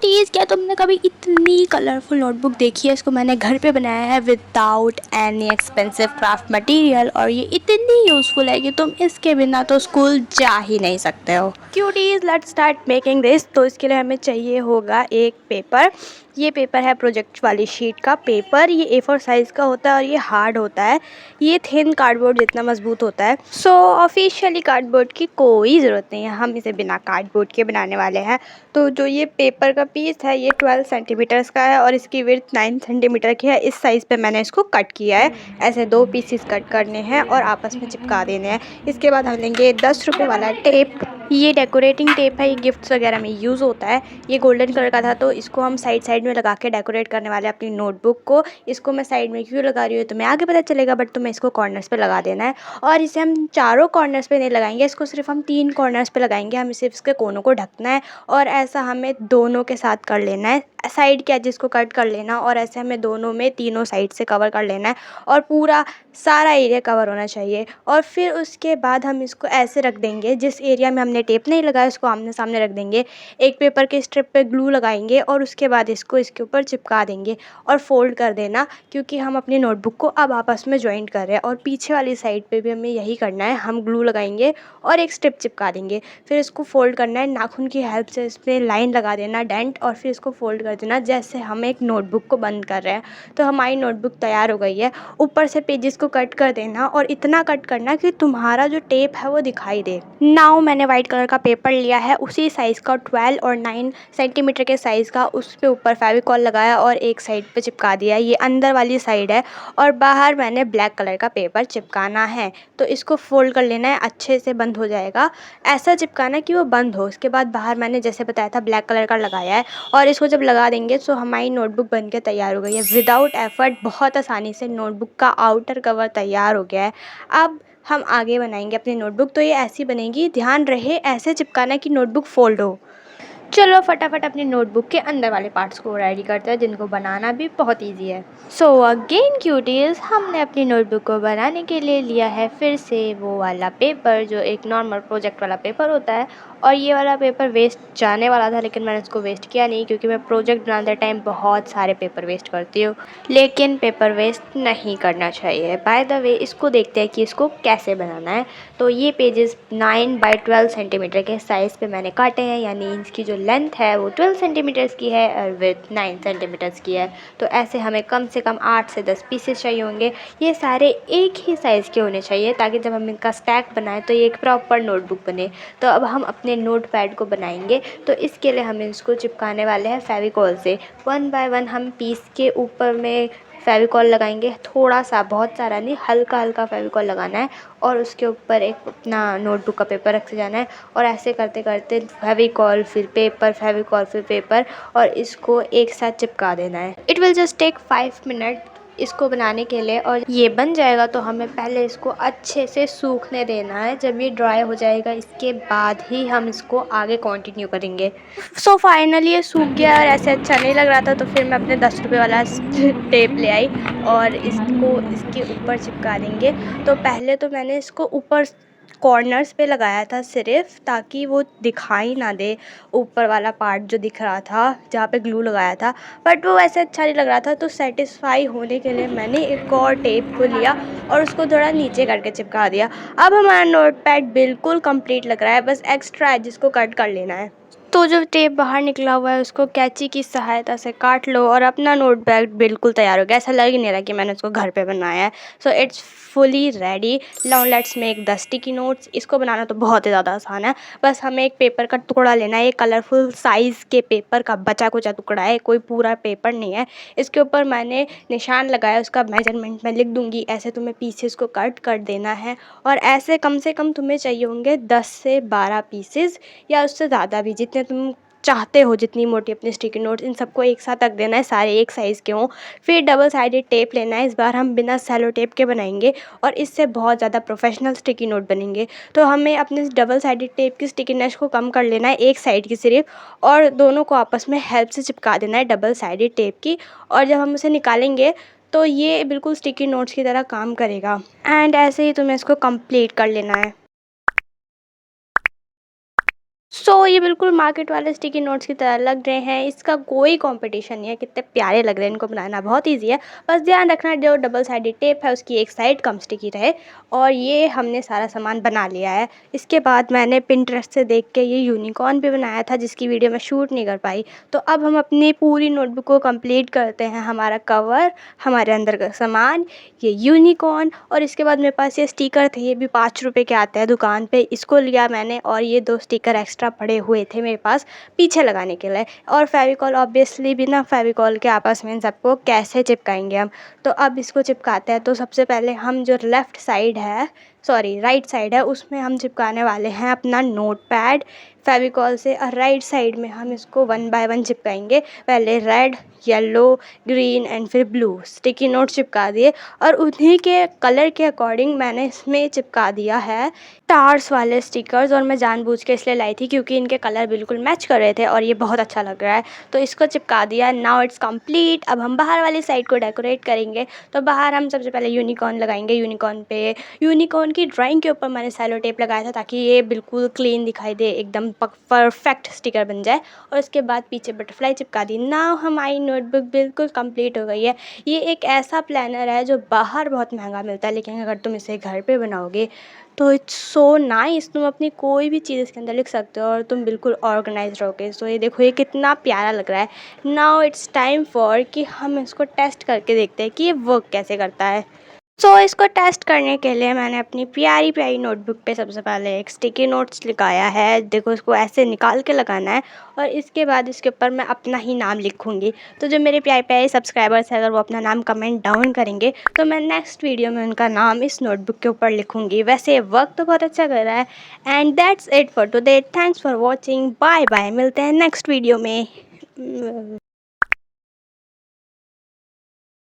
Cuties, क्या तुमने कभी इतनी कलरफुल नोटबुक देखी है? इसको मैंने घर पे बनाया है without any expensive craft material और ये इतनी यूज़फुल है कि तुम इसके बिना तो स्कूल जा ही नहीं सकते हो। Cuties, let's start making this. तो इसके लिए हमें चाहिए होगा एक पेपर। ये पेपर है प्रोजेक्ट वाली शीट का पेपर। ये A4 साइज़ का होता है और ये हार्ड होता है। ये थिन कार्डबोर्ड जितना मजबूत होता है। सो ऑफिशियली कार्डबोर्ड की कोई ज़रूरत नहीं है, हम इसे बिना कार्डबोर्ड के बनाने वाले हैं। तो जो ये पेपर का पीस है ये 12 सेंटीमीटर्स का है और इसकी विड्थ 9 सेंटीमीटर की है। इस साइज़ पे मैंने इसको कट किया है। ऐसे 2 पीसेस कट करने हैं और आपस में चिपका देने हैं। इसके बाद हम लेंगे 10 रुपये वाला टेप। ये डेकोरेटिंग टेप है, ये गिफ्ट्स वगैरह में यूज़ होता है। ये गोल्डन कलर का था तो इसको हम साइड साइड में लगा के डेकोरेट करने वाले हैं अपनी नोटबुक को। इसको मैं साइड में क्यों लगा रही हूँ तुम्हें आगे पता चलेगा, बट तुम्हें इसको कॉर्नर्स पे लगा देना है। और इसे हम चारों कॉर्नर्स पे नहीं लगाएंगे, इसको सिर्फ हम 3 कॉर्नर्स पे लगाएंगे। हमें सिर्फ इसके कोनों को ढकना है और ऐसा हमें दोनों के साथ कर लेना है। साइड के एजेस को कट कर लेना और ऐसे हमें दोनों में तीनों साइड से कवर कर लेना है और पूरा सारा एरिया कवर होना चाहिए। और फिर उसके बाद हम इसको ऐसे रख देंगे, जिस एरिया में हमने टेप नहीं लगाया उसको आमने सामने रख देंगे। एक पेपर के स्ट्रिप पे ग्लू लगाएंगे और उसके बाद इसको इसके ऊपर चिपका देंगे और फोल्ड कर देना, क्योंकि हम अपनी नोटबुक को अब आपस में ज्वाइंट कर रहे हैं। और पीछे वाली साइड पे भी हमें यही करना है, हम ग्लू लगाएंगे और एक स्ट्रिप चिपका देंगे। फिर इसको फोल्ड करना है, नाखून की हेल्प से इस पर लाइन लगा देना डेंट और फिर इसको फोल्ड कर देना जैसे हम एक नोटबुक को बंद कर रहे हैं। तो हमारी नोटबुक तैयार हो गई है। ऊपर से पेजेस को कट कर देना और इतना कट करना कि तुम्हारा जो टेप है वो दिखाई दे। नाउ मैंने वाइट कलर का पेपर लिया है, उसी साइज़ का 12 और 9 सेंटीमीटर के साइज़ का, उस पे ऊपर फेविकॉल लगाया और एक साइड पे चिपका दिया। ये अंदर वाली साइड है और बाहर मैंने ब्लैक कलर का पेपर चिपकाना है। तो इसको फोल्ड कर लेना है, अच्छे से बंद हो जाएगा। ऐसा चिपकाना कि वो बंद हो। इसके बाद बाहर मैंने जैसे बताया था ब्लैक कलर का लगाया है और इसको जब लगा देंगे तो हमारी नोटबुक बन के तैयार हो गई है। विदाउट एफर्ट बहुत आसानी से नोटबुक का आउटर कवर तैयार हो गया है। अब हम आगे बनाएंगे अपनी नोटबुक। तो ये ऐसी बनेगी, ध्यान रहे ऐसे चिपकाना कि नोटबुक फोल्ड हो। चलो फटाफट अपनी नोटबुक के अंदर वाले पार्ट्स को रेडी करते हैं, जिनको बनाना भी बहुत इजी है। सो अगेन क्यूटीज, हमने अपनी नोटबुक को बनाने के लिए लिया है फिर से वो वाला पेपर जो एक नॉर्मल प्रोजेक्ट वाला पेपर होता है। और ये वाला पेपर वेस्ट जाने वाला था लेकिन मैंने इसको वेस्ट किया नहीं, क्योंकि मैं प्रोजेक्ट बनाते टाइम बहुत सारे पेपर वेस्ट करती हूँ। लेकिन पेपर वेस्ट नहीं करना चाहिए। बाय द वे इसको देखते हैं कि इसको कैसे बनाना है। तो ये पेजेस 9 बाई 12 सेंटीमीटर के साइज़ पे मैंने काटे हैं, यानी इसकी जो लेंथ है वो 12 सेंटीमीटर्स की है और विड्थ 9 सेंटीमीटर्स की है। तो ऐसे हमें कम से कम 8 से 10 पीसेस चाहिए होंगे। ये सारे एक ही साइज़ के होने चाहिए ताकि जब हम इनका स्टैक बनाएं तो ये एक प्रॉपर नोटबुक बने। तो अब हम अपने नोटपैड को बनाएंगे। तो इसके लिए हम इसको चिपकाने वाले हैं फेविकॉल से। 1 बाय 1 हम पीस के ऊपर में फेविकॉल लगाएंगे, थोड़ा सा, बहुत सारा नहीं, हल्का हल्का फेविकॉल लगाना है और उसके ऊपर एक अपना नोटबुक का पेपर रख जाना है। और ऐसे करते करते फेविकॉल फिर पेपर, फेविकॉल फिर पेपर, और इसको एक साथ चिपका देना है। It will just take 5 minute इसको बनाने के लिए। और ये बन जाएगा तो हमें पहले इसको अच्छे से सूखने देना है। जब ये ड्राई हो जाएगा इसके बाद ही हम इसको आगे कंटिन्यू करेंगे। सो फाइनली ये सूख गया और ऐसे अच्छा नहीं लग रहा था, तो फिर मैं अपने 10 रुपये वाला टेप ले आई और इसको इसके ऊपर चिपका देंगे। तो पहले तो मैंने इसको ऊपर कॉर्नर्स पे लगाया था सिर्फ, ताकि वो दिखाई ना दे ऊपर वाला पार्ट जो दिख रहा था जहाँ पे ग्लू लगाया था, बट वो वैसे अच्छा नहीं लग रहा था। तो सेटिस्फाई होने के लिए मैंने एक और टेप को लिया और उसको थोड़ा नीचे करके चिपका दिया। अब हमारा नोटपैड बिल्कुल कंप्लीट लग रहा है, बस एक्स्ट्रा एजेस को कट कर लेना है। तो जो टेप बाहर निकला हुआ है उसको कैंची की सहायता से काट लो और अपना नोटपैड बिल्कुल तैयार हो गया। ऐसा लग ही नहीं रहा कि मैंने उसको घर पे बनाया है। So it's fully ready. Now let's make the sticky notes. इसको बनाना तो बहुत ही ज़्यादा आसान है। बस हमें एक पेपर का टुकड़ा लेना है। ये कलरफुल साइज़ के पेपर का बचा कुचा टुकड़ा है, कोई पूरा पेपर नहीं है। इसके ऊपर मैंने निशान लगाया, उसका मेजरमेंट मैं लिख दूँगी। ऐसे तुम्हें पीसेस को कट कर देना है और ऐसे कम से कम तुम्हें चाहिए होंगे 10 से 12 पीसेस या उससे ज़्यादा भी, जितने तुम चाहते हो, जितनी मोटी अपनी स्टिकी नोट्स। इन सबको एक साथ रख देना है, सारे एक साइज़ के हों। फिर डबल साइडेड टेप लेना है। इस बार हम बिना सेलो टेप के बनाएंगे और इससे बहुत ज़्यादा प्रोफेशनल स्टिकी नोट बनेंगे। तो हमें अपने डबल साइडेड टेप की स्टिकीनेस को कम कर लेना है, एक साइड की सिर्फ, और दोनों को आपस में हेल्प से चिपका देना है डबल साइडेड टेप की। और जब हम उसे निकालेंगे तो ये बिल्कुल स्टिकी नोट्स की तरह काम करेगा। एंड ऐसे ही तुम्हें इसको कंप्लीट कर लेना है। ये बिल्कुल मार्केट वाले स्टिकी नोट्स की तरह लग रहे हैं, इसका कोई कॉम्पिटिशन नहीं है, कितने प्यारे लग रहे हैं, इनको बनाना बहुत ईजी है। बस ध्यान रखना जो डबल साइडेड टेप है उसकी एक साइड कम स्टिकी रहे। और ये हमने सारा सामान बना लिया है। इसके बाद मैंने पिंटरेस्ट से देख के ये यूनिकॉर्न भी बनाया था जिसकी वीडियो मैं शूट नहीं कर पाई। तो अब हम अपनी पूरी नोटबुक को कंप्लीट करते हैं, हमारा कवर, हमारे अंदर का सामान, ये यूनिकॉर्न, और इसके बाद मेरे पास ये स्टिकर थे, ये भी 5 रुपए के आते हैं दुकान पे, इसको लिया मैंने। और ये 2 स्टिकर एक्स्ट्रा पड़े हुए थे मेरे पास पीछे लगाने के लिए। और फेविकॉल, ऑब्वियसली बिना फेविकॉल के आपस में इन सबको कैसे चिपकाएंगे हम। तो अब इसको चिपकाते हैं। तो सबसे पहले हम जो लेफ़्ट साइड है, सॉरी राइट साइड है, उसमें हम चिपकाने वाले हैं अपना नोटपैड फेविकॉल से, और राइट साइड में हम इसको 1 बाय 1 चिपकाएंगे। पहले रेड, येलो, ग्रीन एंड फिर ब्लू स्टिकी नोट चिपका दिए। और उन्हीं के कलर के अकॉर्डिंग मैंने इसमें चिपका दिया है स्टार्स वाले स्टिकर्स। और मैं जानबूझ के इसलिए लाई थी क्योंकि इनके कलर बिल्कुल मैच कर रहे थे और ये बहुत अच्छा लग रहा है, तो इसको चिपका दिया। Now it's complete. अब हम बाहर वाली साइड को डेकोरेट करेंगे। तो बाहर हम सबसे पहले यूनिकॉर्न लगाएंगे। यूनिकॉर्न की ड्राइंग के ऊपर मैंने सेलो टेप लगाया था ताकि ये बिल्कुल क्लीन दिखाई दे, एकदम परफेक्ट स्टिकर बन जाए। और उसके बाद पीछे बटरफ्लाई चिपका दी। नाउ हमारी नोटबुक बिल्कुल कंप्लीट हो गई है। ये एक ऐसा प्लानर है जो बाहर बहुत महंगा मिलता है, लेकिन अगर तुम इसे घर पे बनाओगे तो इट्स सो नाइस। तुम अपनी कोई भी चीज़ इसके अंदर लिख सकते हो और तुम बिल्कुल ऑर्गेनाइज रहोगे। सो ये देखो, ये कितना प्यारा लग रहा है। नाउ इट्स टाइम फॉर कि हम इसको टेस्ट करके देखते हैं कि ये वर्क कैसे करता है। इसको टेस्ट करने के लिए मैंने अपनी प्यारी प्यारी नोटबुक पे सबसे पहले एक स्टिकी नोट्स लगाया है। देखो, इसको ऐसे निकाल के लगाना है और इसके बाद इसके ऊपर मैं अपना ही नाम लिखूँगी। तो जो मेरे प्यारे प्यारे सब्सक्राइबर्स हैं, अगर वो अपना नाम कमेंट डाउन करेंगे तो मैं नेक्स्ट वीडियो में उनका नाम इस नोटबुक के ऊपर लिखूँगी। वैसे वर्क तो बहुत अच्छा कर रहा है। And that's it for today. Thanks for watching. Bye bye, मिलते हैं नेक्स्ट वीडियो में।